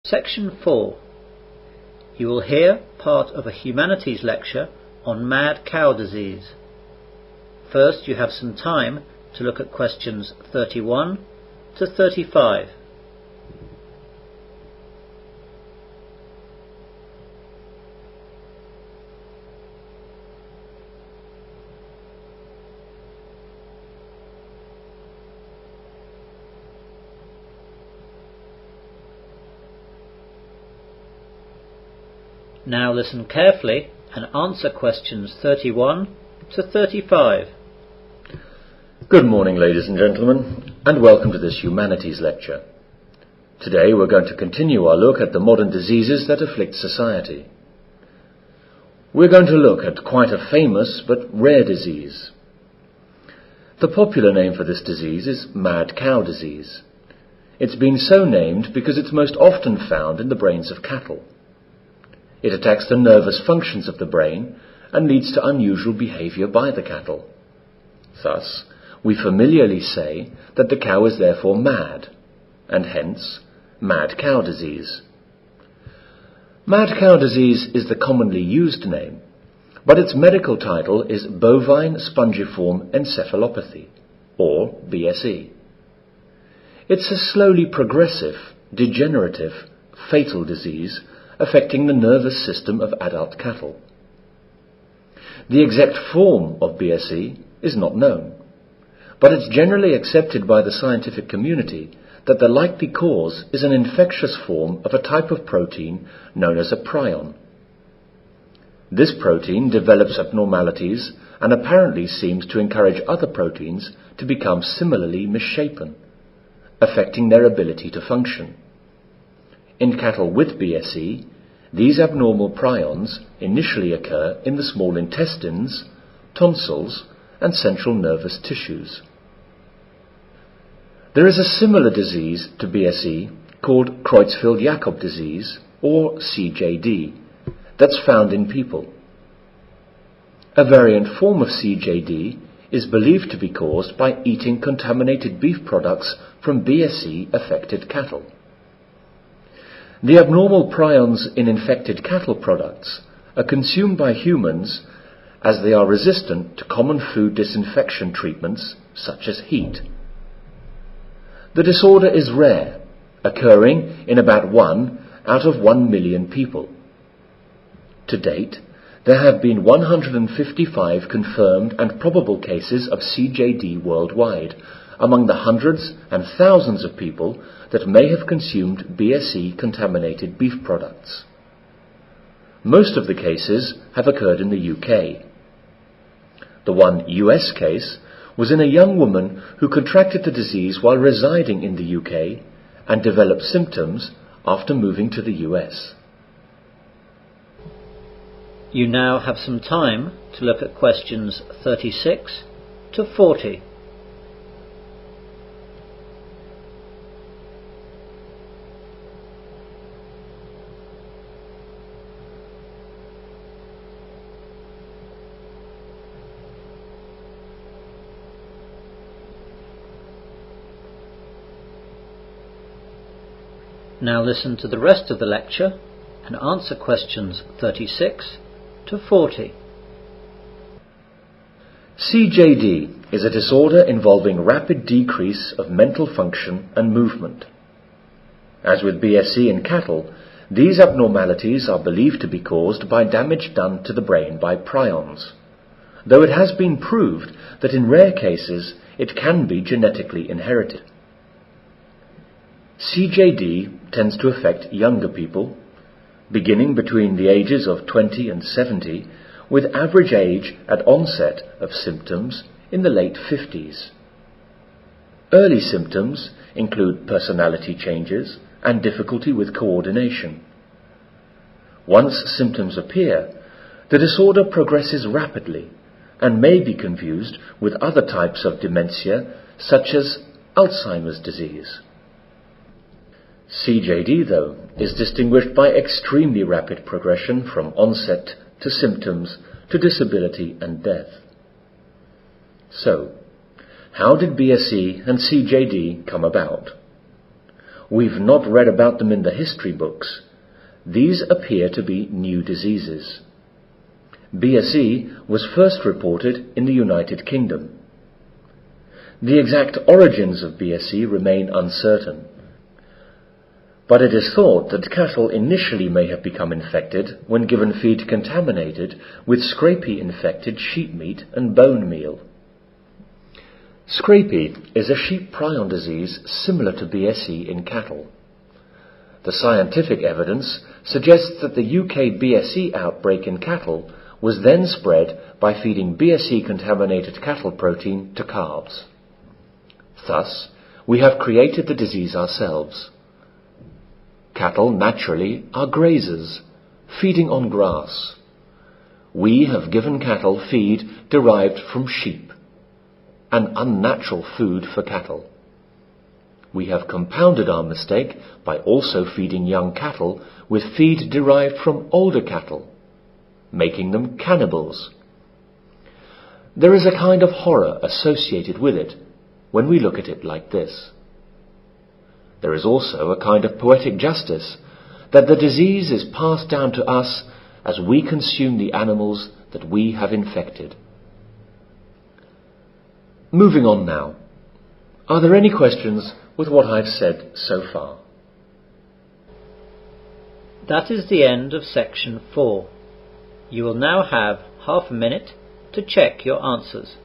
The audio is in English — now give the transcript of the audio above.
Section 4. You will hear part of a humanities lecture on mad cow disease. First, you have some time to look at questions 31 to 35. Now listen carefully and answer questions 31 to 35. Good morning, ladies and gentlemen, and welcome to this humanities lecture. Today we're going to continue our look at the modern diseases that afflict society. We're going to look at quite a famous but rare disease. The popular name for this disease is mad cow disease. It's been so named because it's most often found in the brains of cattle. It attacks the nervous functions of the brain and leads to unusual behavior by the cattle. Thus, we familiarly say that the cow is therefore mad, and hence, mad cow disease. Mad cow disease is the commonly used name, but its medical title is bovine spongiform encephalopathy, or BSE. It's a slowly progressive, degenerative, fatal disease affecting the nervous system of adult cattle. The exact form of BSE is not known, but it's generally accepted by the scientific community that the likely cause is an infectious form of a type of protein known as a prion. This protein develops abnormalities and apparently seems to encourage other proteins to become similarly misshapen, affecting their ability to function. In cattle with BSE, these abnormal prions initially occur in the small intestines, tonsils, and central nervous tissues. There is a similar disease to BSE called Creutzfeldt-Jakob disease, or CJD, that's found in people. A variant form of CJD is believed to be caused by eating contaminated beef products from BSE-affected cattle. The abnormal prions in infected cattle products are consumed by humans as they are resistant to common food disinfection treatments such as heat. The disorder is rare, occurring in about 1 out of 1 million people. To date, there have been 155 confirmed and probable cases of CJD worldwide, among the hundreds and thousands of people that may have consumed BSE-contaminated beef products. Most of the cases have occurred in the UK. The one US case was in a young woman who contracted the disease while residing in the UK and developed symptoms after moving to the US. You now have some time to look at questions 36 to 40. Now listen to the rest of the lecture and answer questions 36 to 40. CJD is a disorder involving rapid decrease of mental function and movement. As with BSE in cattle, these abnormalities are believed to be caused by damage done to the brain by prions, though it has been proved that in rare cases it can be genetically inherited. CJD tends to affect younger people, beginning between the ages of 20 and 70, with average age at onset of symptoms in the late 50s. Early symptoms include personality changes and difficulty with coordination. Once symptoms appear, the disorder progresses rapidly and may be confused with other types of dementia such as Alzheimer's disease. CJD, though, is distinguished by extremely rapid progression from onset to symptoms to disability and death. So, how did BSE and CJD come about? We've not read about them in the history books. These appear to be new diseases. BSE was first reported in the United Kingdom. The exact origins of BSE remain uncertain, but it is thought that cattle initially may have become infected when given feed contaminated with scrapie-infected sheep meat and bone meal. Scrapie is a sheep prion disease similar to BSE in cattle. The scientific evidence suggests that the UK BSE outbreak in cattle was then spread by feeding BSE-contaminated cattle protein to calves. Thus, we have created the disease ourselves. Cattle naturally are grazers, feeding on grass. We have given cattle feed derived from sheep, an unnatural food for cattle. We have compounded our mistake by also feeding young cattle with feed derived from older cattle, making them cannibals. There is a kind of horror associated with it when we look at it like this. There is also a kind of poetic justice that the disease is passed down to us as we consume the animals that we have infected. Moving on now. Are there any questions with what I've said so far? That is the end of section 4. You will now have half a minute to check your answers.